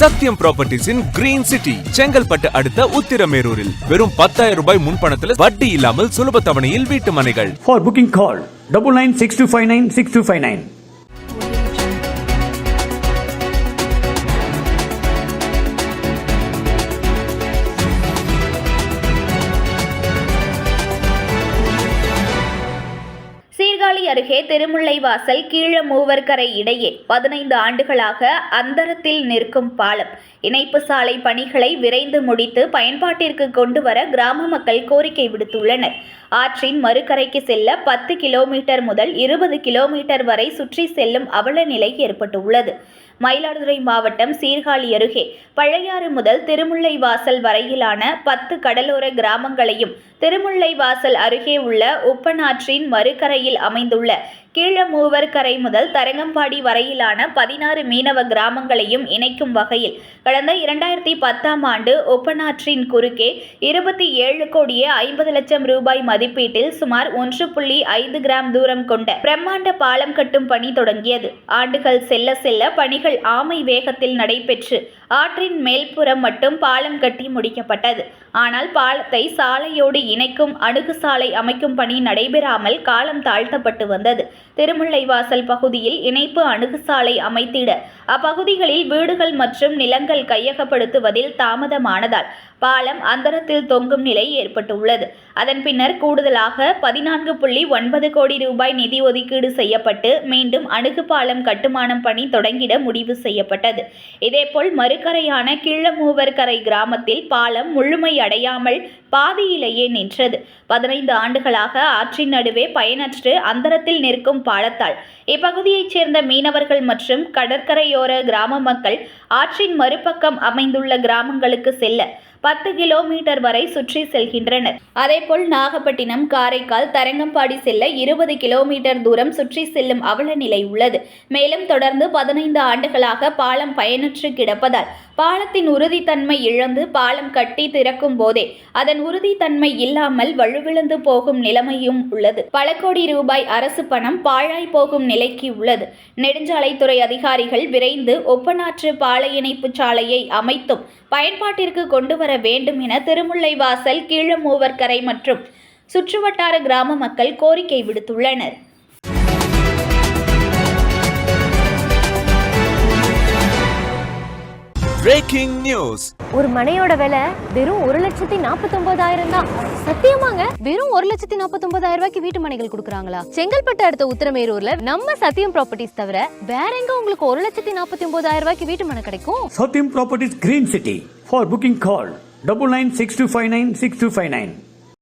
சத்யம் ப்ராப்பர்ட்டிஸின் green city Chengalpattu அடுத்த உத்திரமேரூரில் வெறும் 10,000 ரூபாய் முன்பணத்தில் வட்டி இல்லாமல் சுலப தவணையில் வீட்டு மனைகள். For booking call 9962596259. சீர்காழி அருகே திருமுல்லைவாசல் கீழமூவர்கரை இடையே 15 ஆண்டுகளாக அந்தரத்தில் நிற்கும் பாலம் இணைப்பு சாலை பணிகளை விரைந்து முடித்து பயன்பாட்டிற்கு கொண்டு வர கிராம மக்கள் கோரிக்கை விடுத்துள்ளனர். ஆற்றின் மறுகரைக்கு செல்ல 10 கிலோமீட்டர் முதல் 20 கிலோமீட்டர் வரை சுற்றி செல்லும் அவல நிலை ஏற்பட்டுள்ளது. மயிலாடுதுறை மாவட்டம் சீர்காழி அருகே பழையாறு முதல் திருமுல்லைவாசல் வரையிலான 10 கடலோர கிராமங்களையும் திருமுல்லைவாசல் அருகே உள்ள உப்பனாற்றின் மறுகரையில் அமைந்துள்ள கீழமூவர்கரை முதல் தரங்கம்பாடி வரையிலான 16 மீனவ கிராமங்களையும் இணைக்கும் வகையில் கடந்த 2010ஆம் ஆண்டு ஒப்பனாற்றின் குறுக்கே 27 கோடியே 50 லட்சம் ரூபாய் மதிப்பீட்டில் சுமார் 1.5 கிராம் தூரம் கொண்ட பிரம்மாண்ட பாலம் கட்டும் பணி தொடங்கியது. ஆண்டுகள் செல்ல செல்ல பணிகள் ஆமை வேகத்தில் நடைபெற்று ஆற்றின் மேல்புறம் மட்டும் பாலம் கட்டி முடிக்கப்பட்டது. ஆனால் பாலத்தை சாலையோடு இணைக்கும் அணுகு சாலை அமைக்கும் பணி நடைபெறாமல் காலம் தாழ்த்தப்பட்டு வந்தது. திருமுல்லைவாசல் பகுதியில் இணைப்பு அணுகுசாலை அமைத்திட அப்பகுதிகளில் வீடுகள் மற்றும் நிலங்கள் கையகப்படுத்துவதில் தாமதமானதால் பாலம் அந்தரத்தில் தொங்கும் நிலை ஏற்பட்டுள்ளது. அதன் பின்னர் கூடுதலாக 14.9 கோடி ரூபாய் நிதி ஒதுக்கீடு செய்யப்பட்டு மீண்டும் அணுகு பாலம் கட்டுமானம் பணி தொடங்கிட முடிவு செய்யப்பட்டது. இதேபோல் மறுகரையான கீழமூவர்கரை கிராமத்தில் பாலம் முழுமையடையாமல் பாதியிலேயே நின்றது. 15 ஆண்டுகளாக ஆற்றின் நடுவே பயனற்று அந்தரத்தில் நிற்கும் பாலத்தால் இப்பகுதியைச் சேர்ந்த மீனவர்கள் மற்றும் கடற்கரையோர கிராம மக்கள் ஆற்றின் மறுபக்கம் அமைந்துள்ள கிராமங்களுக்கு செல்ல 10 கிலோமீட்டர் வரை சுற்றி செல்கின்றனர். அதேபோல் நாகப்பட்டினம், காரைக்கால், தரங்கம்பாடி செல்ல 20 கிலோமீட்டர் தூரம் சுற்றி செல்லும் அவல நிலை உள்ளது. மேலும் தொடர்ந்து 15 ஆண்டுகளாக பாலம் பயனற்று கிடப்பதால் பாலத்தின் உறுதித்தன்மை இழந்து பாலம் கட்டி திறக்கும் போதே அதன் உறுதித்தன்மை இல்லாமல் வலுவிழந்து போகும் நிலைமையும் உள்ளது. பல கோடி ரூபாய் அரசு பணம் பாழாய் போகும் நிலைக்கு உள்ளது. நெடுஞ்சாலைத்துறை அதிகாரிகள் விரைந்து ஒப்பனாற்று பால இணைப்பு சாலையை அமைத்தும் பயன்பாட்டிற்கு கொண்டு வர வேண்டும் என திருமுல்லைவாசல் கீழமூவர்கரை மற்றும் சுற்றுவட்டார கிராம மக்கள் கோரிக்கை விடுத்துள்ளனர். Breaking news. ஒரு மனையோட விலை வெறும் 1,49,000 தான். சத்தியமாங்க? வெறும் 1,49,000 ரூபாய்க்கு வீட்டு மனைகள் கொடுக்குறாங்களா? செங்கல்பட்டு அடுத்த உத்திரமேரூர்ல நம்ம சத்யம் ப்ராப்பர்ட்டிஸ் தவிர வேற எங்க உங்களுக்கு 1,49,000 ரூபாய்க்கு வீட்டு மனை கிடைக்கும்? Satyam Properties Green City. For booking call 9962596259.